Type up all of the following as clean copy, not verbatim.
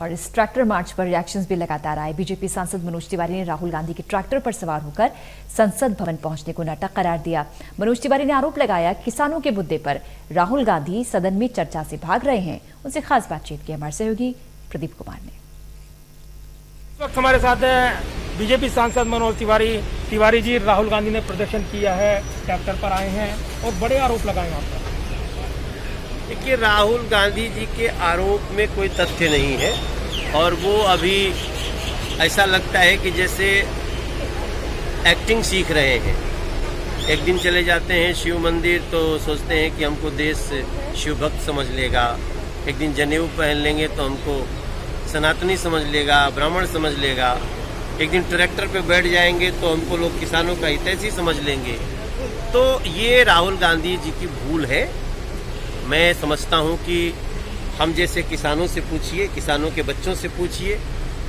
और इस tractor march पर रिएक्शंस भी लगातार आए। बीजेपी सांसद मनोज तिवारी ने राहुल गांधी के ट्रैक्टर पर सवार होकर संसद भवन पहुंचने को नाटक करार दिया। मनोज तिवारी ने आरोप लगाया कि किसानों के मुद्दे पर राहुल गांधी सदन में चर्चा से भाग रहे हैं। उनसे खास बातचीत की हमारे सहयोगी प्रदीप कुमार ने। इस वक्त हमारे साथ बीजेपी सांसद मनोज तिवारी जी राहुल गांधी ने प्रदर्शन किया है, ट्रैक्टर पर आए हैं और बड़े आरोप लगाए हैं आप पर। देखिए, राहुल गांधी जी के आरोप में कोई तथ्य नहीं है और वो अभी ऐसा लगता है कि जैसे एक्टिंग सीख रहे हैं। एक दिन चले जाते हैं शिव मंदिर तो सोचते हैं कि हमको देश शिव भक्त समझ लेगा, एक दिन जनेऊ पहन लेंगे तो हमको सनातनी समझ लेगा, ब्राह्मण समझ लेगा, एक दिन ट्रैक्टर पे बैठ जाएंगे तो हमको लोग किसानों का हितैषी समझ लेंगे। तो ये राहुल गांधी जी की भूल है। मैं समझता हूँ कि हम जैसे किसानों से पूछिए, किसानों के बच्चों से पूछिए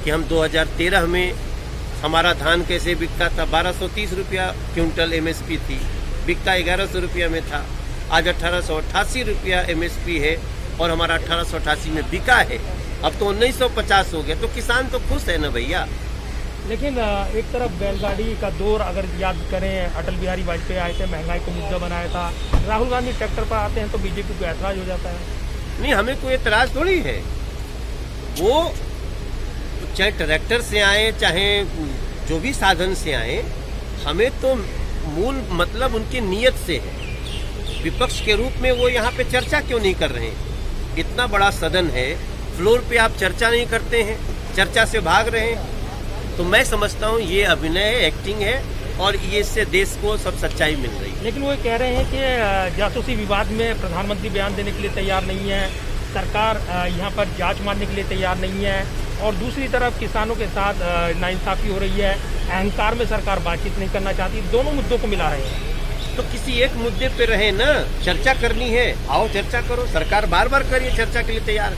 कि हम 2013 में हमारा धान कैसे बिकता था। 1230 रुपया क्विंटल एमएसपी थी, बिकता 1100 रुपया में था। आज 1888 रुपया एमएसपी है और हमारा 1888 में बिका है। अब तो 1950 हो गया। तो किसान तो खुश है ना भैया। लेकिन एक तरफ बैलगाड़ी का दौर अगर याद करें, अटल बिहारी वाजपेयी आए थे, महंगाई को मुद्दा बनाया था। राहुल गांधी ट्रैक्टर पर आते हैं तो बीजेपी को ऐतराज हो जाता है। नहीं, हमें कोई एतराज थोड़ी है। वो चाहे ट्रैक्टर से आए, चाहे जो भी साधन से आए, हमें तो मूल मतलब उनकी नीयत से है। विपक्ष के रूप में वो यहाँ पे चर्चा क्यों नहीं कर रहे हैं? इतना बड़ा सदन है, फ्लोर पे आप चर्चा नहीं करते हैं, चर्चा से भाग रहे हैं। तो मैं समझता हूँ ये अभिनय है, एक्टिंग है और ये इससे देश को सब सच्चाई मिल रही है। लेकिन वो कह रहे हैं कि जासूसी विवाद में प्रधानमंत्री बयान देने के लिए तैयार नहीं है, सरकार यहाँ पर जांच मानने के लिए तैयार नहीं है और दूसरी तरफ किसानों के साथ नाइंसाफी हो रही है, अहंकार में सरकार बातचीत नहीं करना चाहती। दोनों मुद्दों को मिला रहे हैं। तो किसी एक मुद्दे पे रहे ना, चर्चा करनी है, आओ चर्चा करो। सरकार बार बार कह रही है चर्चा के लिए तैयार,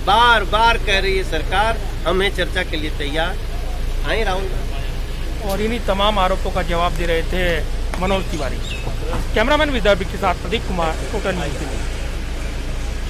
बार बार कह रही है सरकार हम हैं चर्चा के लिए तैयार। आए राहुल। और इन्हीं तमाम आरोपों का जवाब दे रहे थे मनोज तिवारी। कैमरामैन विद्यार्थी के साथ प्रदीप कुमार, टोटल न्यूज़।